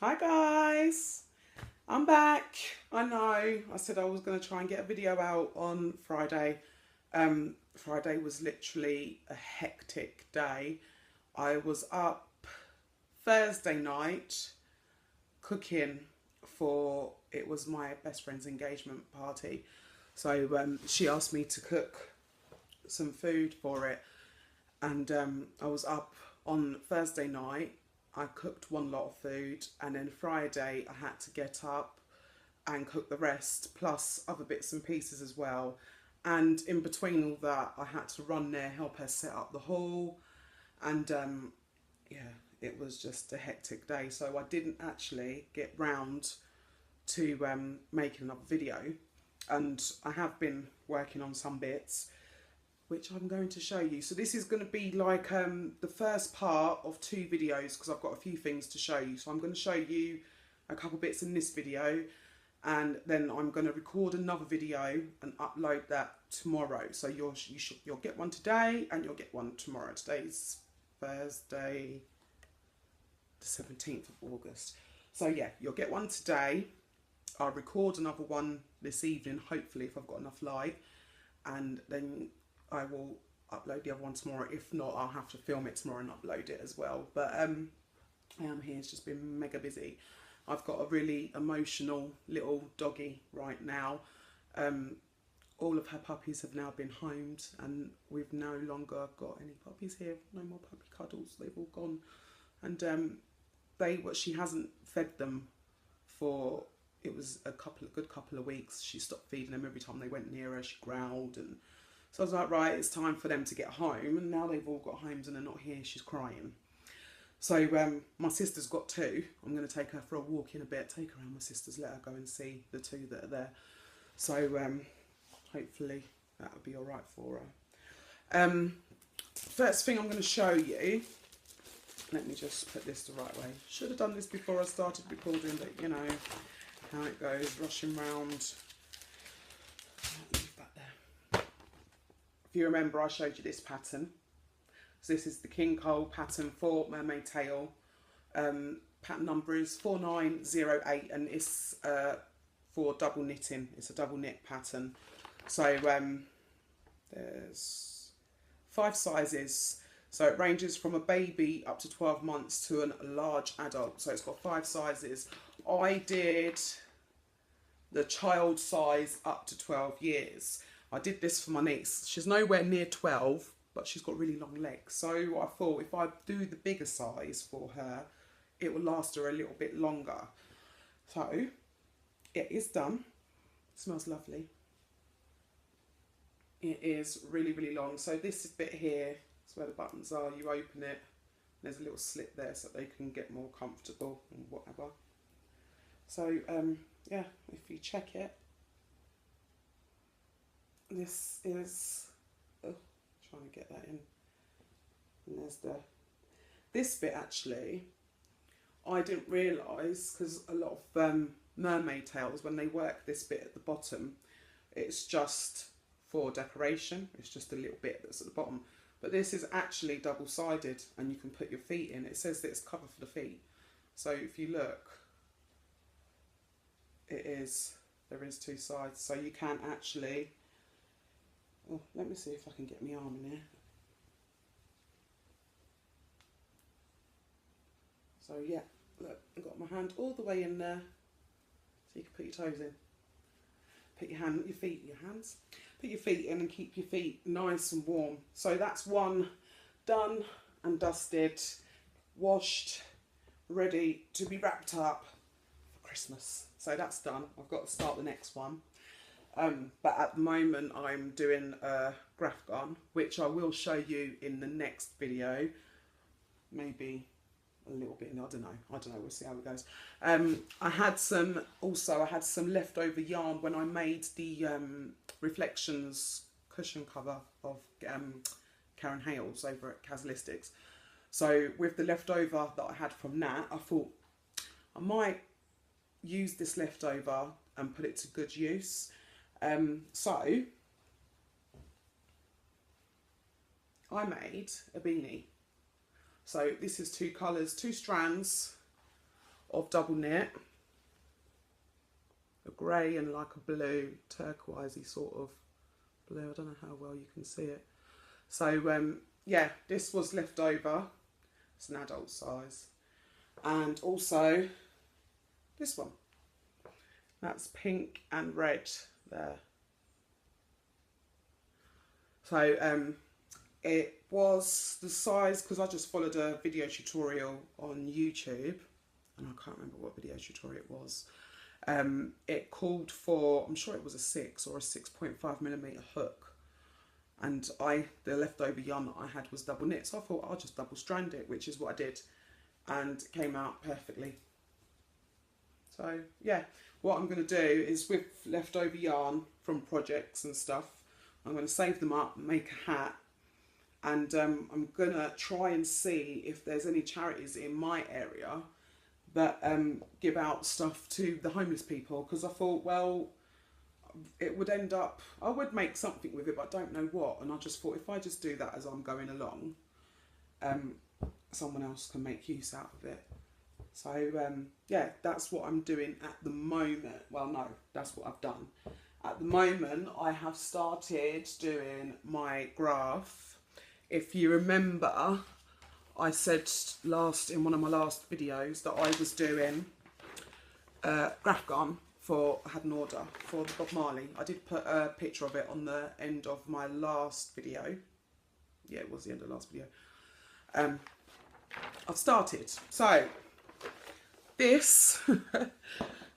Hi guys, I'm back. I know I said I was going to try and get a video out on Friday. Friday was literally a hectic day. I was up Thursday night cooking for, it was my best friend's engagement party. So she asked me to cook some food for it, and I was up on Thursday night. I cooked one lot of food, and then Friday I had to get up and cook the rest, plus other bits and pieces as well. And in between all that, I had to run there, help her set up the hall, and yeah, it was just a hectic day. So I didn't actually get round to making another video, and I have been working on some bits which I'm going to show you. So this is going to be like the first part of two videos, because I've got a few things to show you. So I'm going to show you a couple bits in this video, and then I'm going to record another video and upload that tomorrow. So you'll get one today and you'll get one tomorrow. Today's Thursday the 17th of August. So yeah, you'll get one today. I'll record another one this evening, hopefully, if I've got enough light, and then I will upload the other one tomorrow. If not, I'll have to film it tomorrow and upload it as well. But I am here. It's just been mega busy. I've got a really emotional little doggy right now. All of her puppies have now been homed, and we've no longer got any puppies here. No more puppy cuddles. They've all gone. And she hasn't fed them for, it was a good couple of weeks. She stopped feeding them every time they went near her. She growled, and so I was like, right, it's time for them to get home. And now they've all got homes and they're not here. She's crying. So my sister's got two. I'm going to take her for a walk in a bit, take her around my sister's, let her go and see the two that are there. So hopefully that'll be all right for her. First thing I'm going to show you, let me just put this the right way. Should have done this before I started recording, but you know how it goes, rushing round. If you remember, I showed you this pattern. So this is the King Cole pattern for Mermaid Tail. Pattern number is 4908, and it's for double knitting. It's a double knit pattern. So there's 5 sizes. So it ranges from a baby up to 12 months to a large adult. So it's got 5 sizes. I did the child size up to 12 years. I did this for my niece. She's nowhere near 12, but she's got really long legs. So I thought if I do the bigger size for her, it will last her a little bit longer. So it is done. It smells lovely. It is really, really long. So this bit here is where the buttons are. You open it. There's a little slit there so they can get more comfortable and whatever. So yeah, if you check it, this is, oh, trying to get that in, and there's this bit actually, I didn't realise, because a lot of mermaid tails, when they work this bit at the bottom, it's just for decoration, it's just a little bit that's at the bottom, but this is actually double-sided, and you can put your feet in. It says that it's cover for the feet, so if you look, there is 2 sides, so you can actually, oh, let me see if I can get my arm in here. So yeah, look, I've got my hand all the way in there, so you can put your toes in. Put your hands. Put your feet in and keep your feet nice and warm. So that's one done and dusted, washed, ready to be wrapped up for Christmas. So that's done. I've got to start the next one. But at the moment I'm doing a graphghan, which I will show you in the next video. Maybe a little bit, I don't know, we'll see how it goes. I had some leftover yarn when I made the Reflections cushion cover of Karen Hales over at Casalistics. So with the leftover that I had from that, I thought I might use this leftover and put it to good use. So I made a beanie. So this is 2 colours, 2 strands of double knit, a grey and like a blue, turquoisey sort of blue. I don't know how well you can see it. So yeah, this was left over. It's an adult size. And also this one. That's pink and red there. So it was the size, because I just followed a video tutorial on YouTube, and I can't remember what video tutorial it was. It called for, I'm sure it was a 6 or a 6.5mm hook, and the leftover yarn that I had was double knit, so I thought I'll just double strand it, which is what I did, and it came out perfectly. So yeah, what I'm going to do is, with leftover yarn from projects and stuff, I'm going to save them up and make a hat. And I'm going to try and see if there's any charities in my area that give out stuff to the homeless people. Because I thought, well, it would end up, I would make something with it, but I don't know what. And I just thought, if I just do that as I'm going along, someone else can make use out of it. So yeah, that's what I'm doing at the moment. Well, no, that's what I've done. At the moment, I have started doing my graph. If you remember, I said in one of my last videos that I was doing graphghan I had an order for the Bob Marley. I did put a picture of it on the end of my last video. Yeah, it was the end of the last video. I've started. So this, you're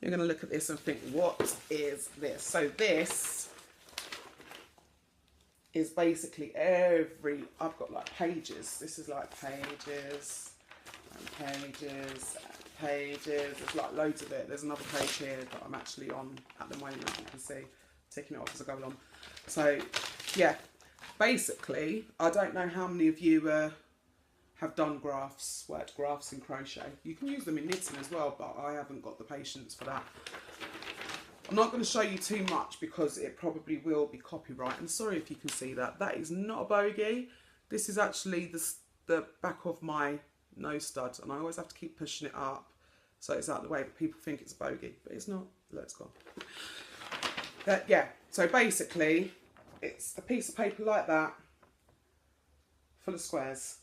going to look at this and think, what is this? So this is basically I've got like pages. This is like pages and pages and pages. There's like loads of it. There's another page here that I'm actually on at the moment. You can see, taking it off as I go along. So yeah, basically, I don't know how many of you have done worked graphs in crochet. You can use them in knitting as well, but I haven't got the patience for that. I'm not going to show you too much because it probably will be copyright. And sorry if you can see that. That is not a bogey. This is actually the back of my nose stud, and I always have to keep pushing it up so it's out of the way, but people think it's a bogey, but it's not. Let's go. Yeah, so basically it's a piece of paper like that full of squares,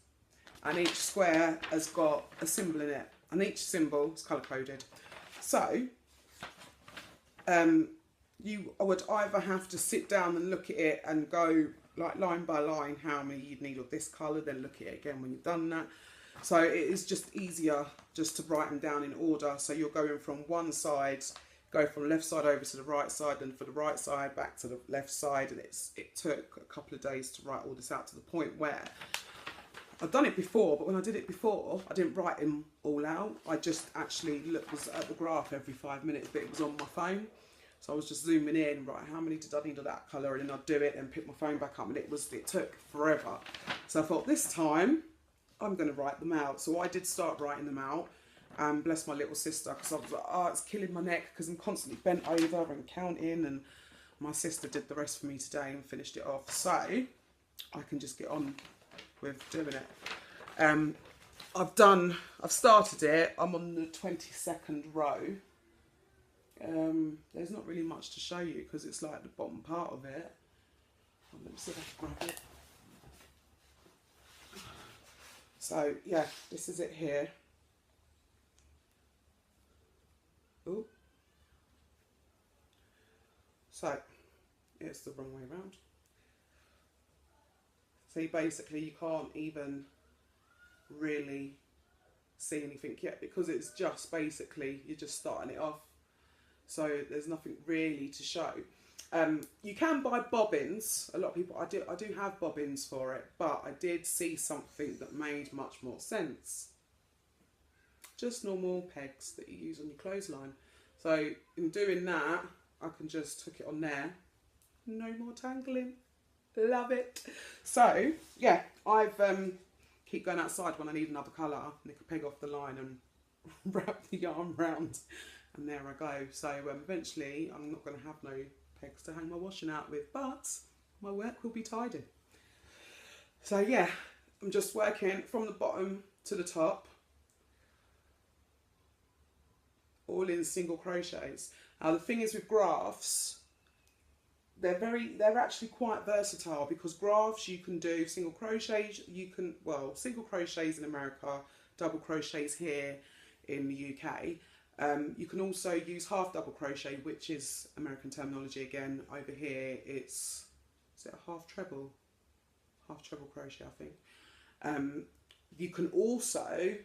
and each square has got a symbol in it, and each symbol is colour coded. So you would either have to sit down and look at it and go like line by line how many you'd need of this colour, then look at it again when you've done that. So it is just easier just to write them down in order. So you're going from one side, go from left side over to the right side, and for the right side back to the left side, and it took a couple of days to write all this out, to the point where I've done it before, but when I did it before, I didn't write them all out. I just actually was at the graph every 5 minutes, but it was on my phone. So I was just zooming in, right, how many did I need of that colour? And then I'd do it and pick my phone back up, and it took forever. So I thought, this time I'm going to write them out. So I did start writing them out, and bless my little sister, because I was like, oh, it's killing my neck because I'm constantly bent over and counting, and my sister did the rest for me today and finished it off. So I can just get on with doing it. I've started it. I'm on the 22nd row. There's not really much to show you because it's like the bottom part of it. Let me see if I can grab it. So yeah, this is it here. Ooh. So it's the wrong way around. See, basically you can't even really see anything yet because it's just basically, you're just starting it off. So there's nothing really to show. You can buy bobbins. A lot of people, I do have bobbins for it, but I did see something that made much more sense. Just normal pegs that you use on your clothesline. So in doing that, I can just hook it on there. No more tangling. Love it. So yeah, I've keep going outside when I need another colour, nick a peg off the line and wrap the yarn round, and there I go. So eventually I'm not going to have no pegs to hang my washing out with, but my work will be tidy. So yeah, I'm just working from the bottom to the top. all in single crochets. Now the thing is with graphs, they're actually quite versatile, because graphs you can do single crochets, single crochets in America, double crochets here in the UK. You can also use half double crochet, which is American terminology again. Over here is it a half treble crochet, I think. You can also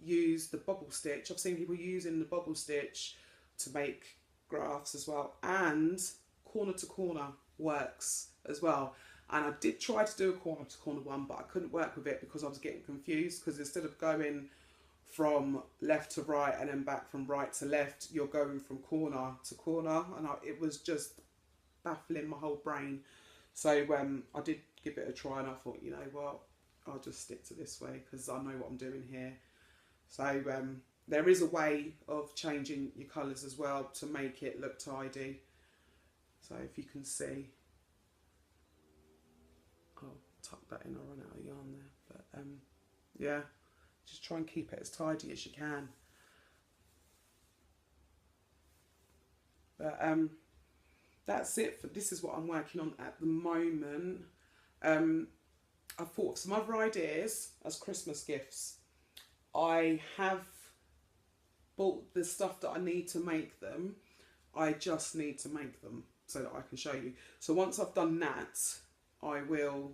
use the bobble stitch. I've seen people using the bobble stitch to make graphs as well, and corner to corner works as well. And I did try to do a corner to corner one, but I couldn't work with it because I was getting confused, because instead of going from left to right and then back from right to left, you're going from corner to corner, and it was just baffling my whole brain. So I did give it a try, and I thought, you know what, I'll just stick to this way because I know what I'm doing here. So there is a way of changing your colours as well to make it look tidy. So if you can see, I'll tuck that in, I'll run out of yarn there. But yeah, just try and keep it as tidy as you can. But that's it for this is what I'm working on at the moment. I thought of some other ideas as Christmas gifts. I have bought the stuff that I need to make them. I just need to make them so that I can show you. So once I've done that, I will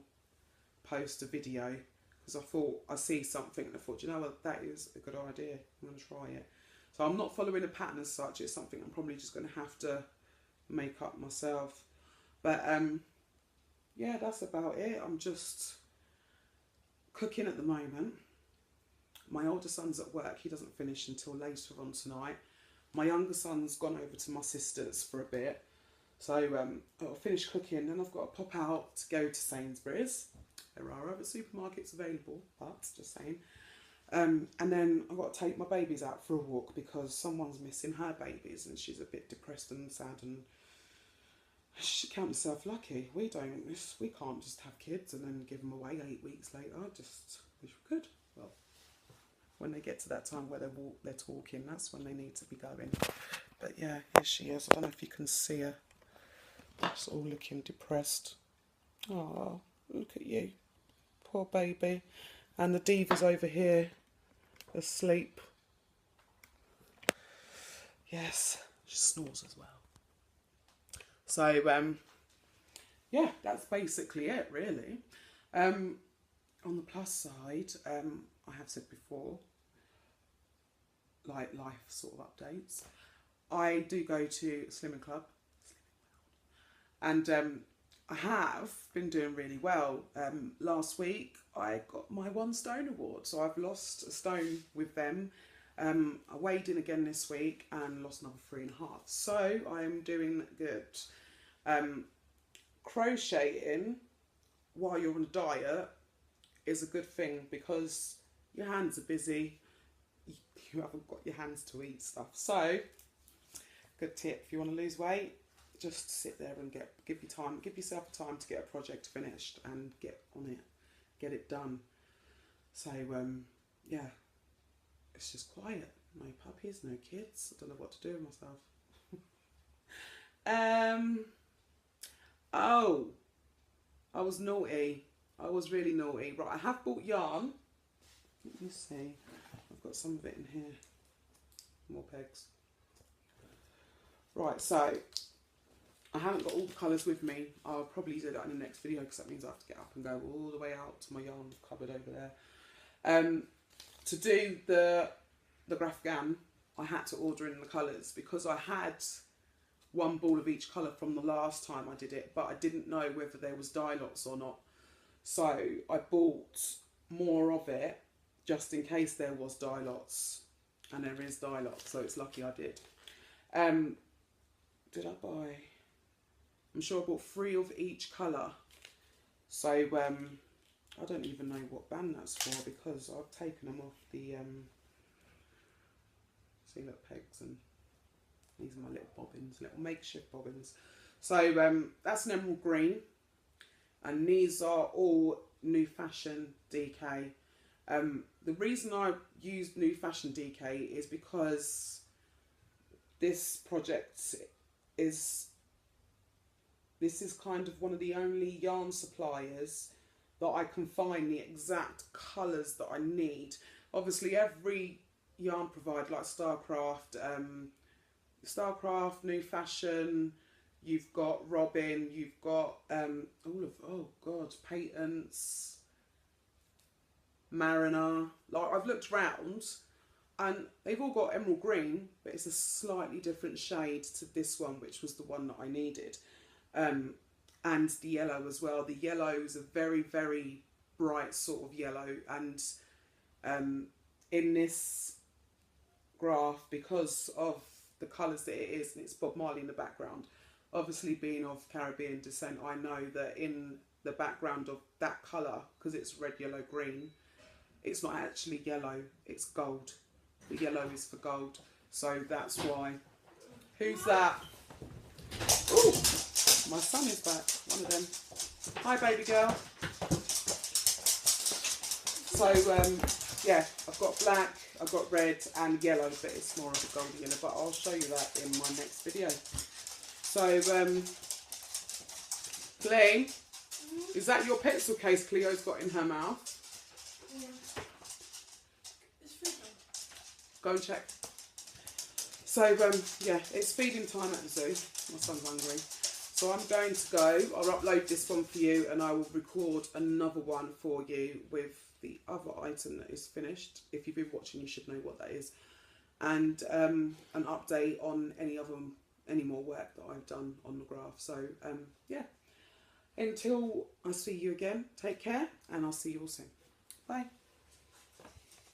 post a video, because I thought I see something and I thought, you know what, that is a good idea. I'm going to try it. So I'm not following a pattern as such. It's something I'm probably just going to have to make up myself. But yeah, that's about it. I'm just cooking at the moment. My older son's at work. He doesn't finish until later on tonight. My younger son's gone over to my sister's for a bit. So I'll finish cooking, then I've got to pop out to go to Sainsbury's. There are other supermarkets available, but just saying. And then I've got to take my babies out for a walk because someone's missing her babies and she's a bit depressed and sad, and she should count herself lucky. We can't just have kids and then give them away 8 weeks later. I just wish we could. Well, when they get to that time where they're talking, that's when they need to be going. But yeah, here she is. I don't know if you can see her. She's all looking depressed. Oh, look at you. Poor baby. And the diva's over here, asleep. Yes, she snores as well. So, yeah, that's basically it, really. On the plus side, I have said before, like life sort of updates, I do go to Slimming Club, and I have been doing really well. Last week I got my 1 stone award, so I've lost a stone with them. I weighed in again this week and lost another 3.5, so I'm doing good. Crocheting while you're on a diet is a good thing because your hands are busy, you haven't got your hands to eat stuff. So good tip, if you want to lose weight, just sit there and give yourself time to get a project finished and get on it, get it done. So yeah, it's just quiet, no puppies, no kids. I don't know what to do with myself. Oh, I was naughty. I was really naughty. Right, I have bought yarn. Let me see. I've got some of it in here. More pegs. Right, so I haven't got all the colours with me. I'll probably do that in the next video because that means I have to get up and go all the way out to my yarn cupboard over there. To do the graphghan, I had to order in the colours because I had 1 ball of each colour from the last time I did it, but I didn't know whether there was dye lots or not. So I bought more of it just in case there was dye lots, and there is dye lots, so it's lucky I did. Did I buy? I'm sure I bought 3 of each colour. So I don't even know what band that's for because I've taken them off the see, look, pegs, and these are my little bobbins, little makeshift bobbins. So that's an emerald green, and these are all New Fashion DK. The reason I used New Fashion DK is because this project is, this is kind of one of the only yarn suppliers that I can find the exact colours that I need. Obviously every yarn provider like Starcraft, New Fashion, you've got Robin, you've got Patents, Mariner. Like, I've looked round and they've all got emerald green, but it's a slightly different shade to this one, which was the one that I needed. And the yellow as well. The yellow is a very, very bright sort of yellow, and in this graph, because of the colours that it is, and it's Bob Marley in the background, obviously being of Caribbean descent, I know that in the background of that colour, because it's red, yellow, green, it's not actually yellow, it's gold. The yellow is for gold, so that's why. Who's that? Ooh, my son is back, one of them. Hi baby girl. So yeah, I've got black, I've got red and yellow, but it's more of a golden yellow, but I'll show you that in my next video. So Clay, is that your pencil case Cleo's got in her mouth? Yeah. It's food time. Go and check. So yeah, it's feeding time at the zoo. My son's hungry. So I'm going to go, I'll upload this one for you and I will record another one for you with the other item that is finished. If you've been watching, you should know what that is. And an update on any more work that I've done on the graph. So yeah, until I see you again, take care and I'll see you all soon. Bye.